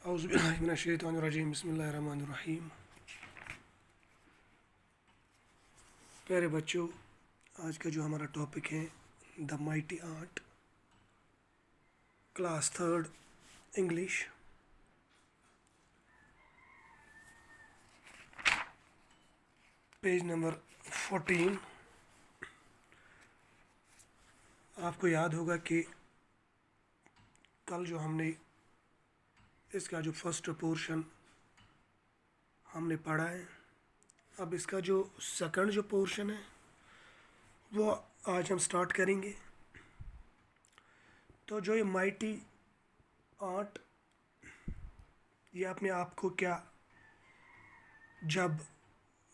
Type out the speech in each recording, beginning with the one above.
औज़ुबिल्लाहिमिनश्शैतानिर्रजीम बिस्मिल्लाहिर्रहमानिर्रहीम। प्यारे बच्चों, आज का जो हमारा टॉपिक है the mighty art, class third, English. Page number 14। आपको याद होगा कि कल जो हमने इसका जो फर्स्ट पोर्शन हमने पढ़ा है, अब इसका जो सेकंड जो पोर्शन है वो आज हम स्टार्ट करेंगे। तो जो ये माइटी आर्ट, ये अपने आप को क्या, जब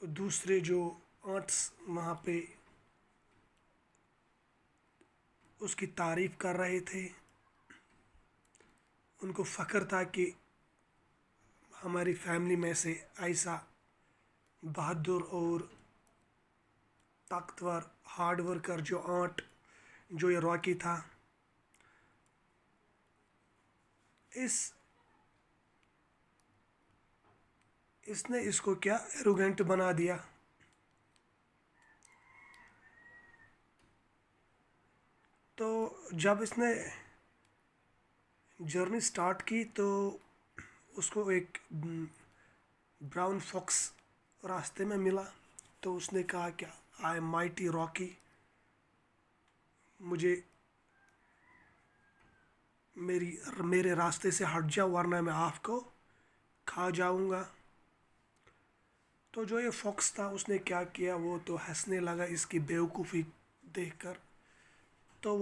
दूसरे जो आर्ट्स वहाँ पे उसकी तारीफ़ कर रहे थे, उनको फ़ख्र था कि हमारी फैमिली में से ऐसा बहादुर और ताकतवर हार्ड वर्कर जो आर्ट जो ये रॉकी था, इसने इसको क्या एरोगेंट बना दिया। तो जब इसने जर्नी स्टार्ट की तो उसको एक ब्राउन फॉक्स रास्ते में मिला। तो उसने कहा क्या, आई एम माइटी रॉकी, मुझे मेरे रास्ते से हट जाओ वरना मैं आपको खा जाऊंगा। तो जो ये फॉक्स था उसने क्या किया, वो तो हंसने लगा इसकी बेवकूफ़ी देखकर। तो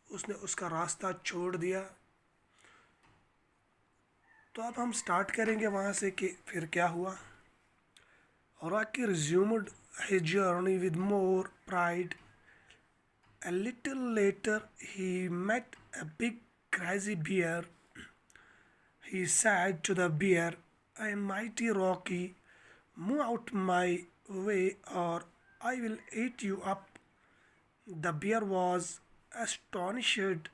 उसने उसका रास्ता छोड़ दिया। तो अब हम स्टार्ट करेंगे वहाँ से कि फिर क्या हुआ। Rocky resumed his journey with more pride. A little later, he met a big crazy bear. He said to the bear, I am mighty Rocky. Move out my way or I will eat you up. The bear was astonished.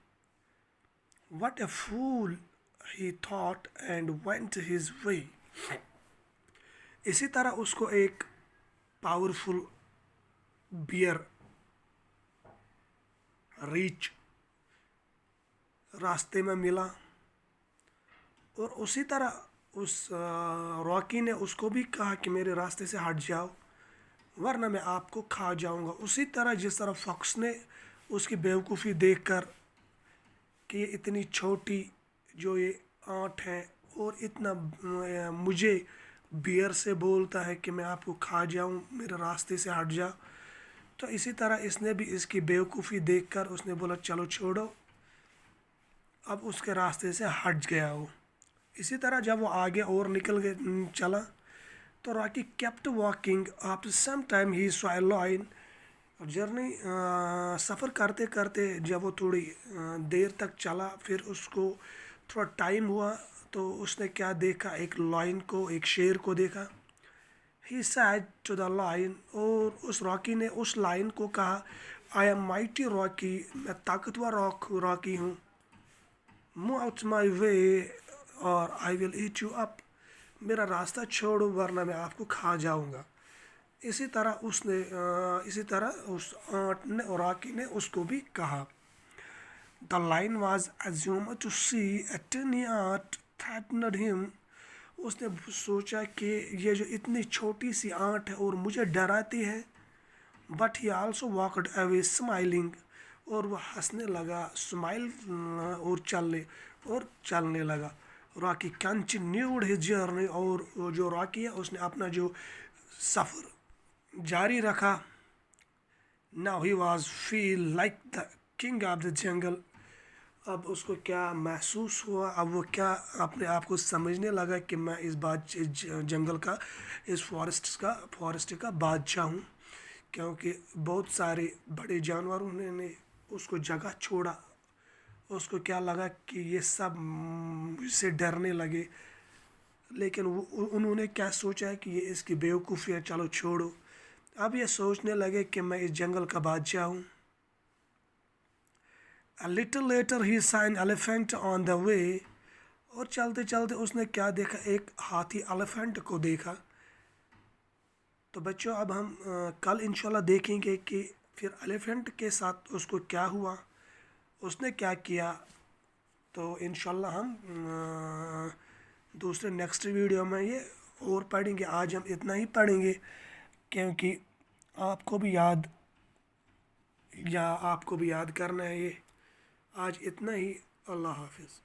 What a fool, he thought, and went his way. इसी तरह उसको एक powerful beer reach रास्ते में मिला और उसी तरह उस रॉकी ने उसको भी कहा कि मेरे रास्ते से हट जाओ वरना मैं आपको खा जाऊंगा। उसी तरह जिस तरह फॉक्स ने उसकी बेवकूफ़ी देखकर कि ये इतनी छोटी जो ये आंट है और इतना मुझे बियर से बोलता है कि मैं आपको खा जाऊं, मेरे रास्ते से हट जा। तो इसी तरह इसने भी इसकी बेवकूफ़ी देखकर उसने बोला चलो छोड़ो, अब उसके रास्ते से हट गया वो। इसी तरह जब वो आगे और निकल गए चला तो Rocky kept walking. After some time he saw a lion. Journey सफ़र करते करते जब वो थोड़ी देर तक चला, फिर उसको थोड़ा टाइम हुआ तो उसने क्या देखा, एक लायन को, एक शेर को देखा। ही सैड टू द लायन, और उस रॉकी ने उस लायन को कहा, आई एम माइटी रॉकी, मैं ताकतवर रॉकी हूँ। मूव आउट माई वे और I will eat you up, मेरा रास्ता छोड़ो वरना मैं आपको खा जाऊँगा। इसी तरह उस रॉकी ने उसको भी कहा। The lion was assumed to see a tiny ant threatened him. उसने सोचा कि ये जो इतनी छोटी सी आंट है और मुझे डराती है। But he also walked away smiling. और वह हंसने लगा, स्माइल और चलने लगा। रॉकी कंटिन्यूड हिज जर्नी, और जो रॉकी है उसने अपना जो सफ़र जारी रखा। Now he was feel like the king of the jungle. अब उसको क्या महसूस हुआ, अब वो क्या अपने आप को समझने लगा कि मैं इस जंगल का, इस फॉरेस्ट का बादशाह हूँ। क्योंकि बहुत सारे बड़े जानवरों ने उसको जगह छोड़ा। उसको क्या लगा कि ये सब मुझसे डरने लगे, लेकिन उन्होंने क्या सोचा है कि ये इसकी बेवकूफ़ी है, चलो छोड़ो। अब ये सोचने लगे कि मैं इस जंगल का बादशाह हूँ। A little later he saw an elephant on the way, और चलते चलते उसने क्या देखा, एक हाथी एलिफेंट को देखा। तो बच्चों अब हम कल इंशाल्लाह देखेंगे कि फिर एलिफेंट के साथ उसको क्या हुआ, उसने क्या किया। तो इंशाल्लाह हम दूसरे नेक्स्ट वीडियो में ये और पढ़ेंगे। आज हम इतना ही पढ़ेंगे क्योंकि आपको भी याद आपको भी याद करना है ये। आज इतना ही। अल्लाह हाफिज़।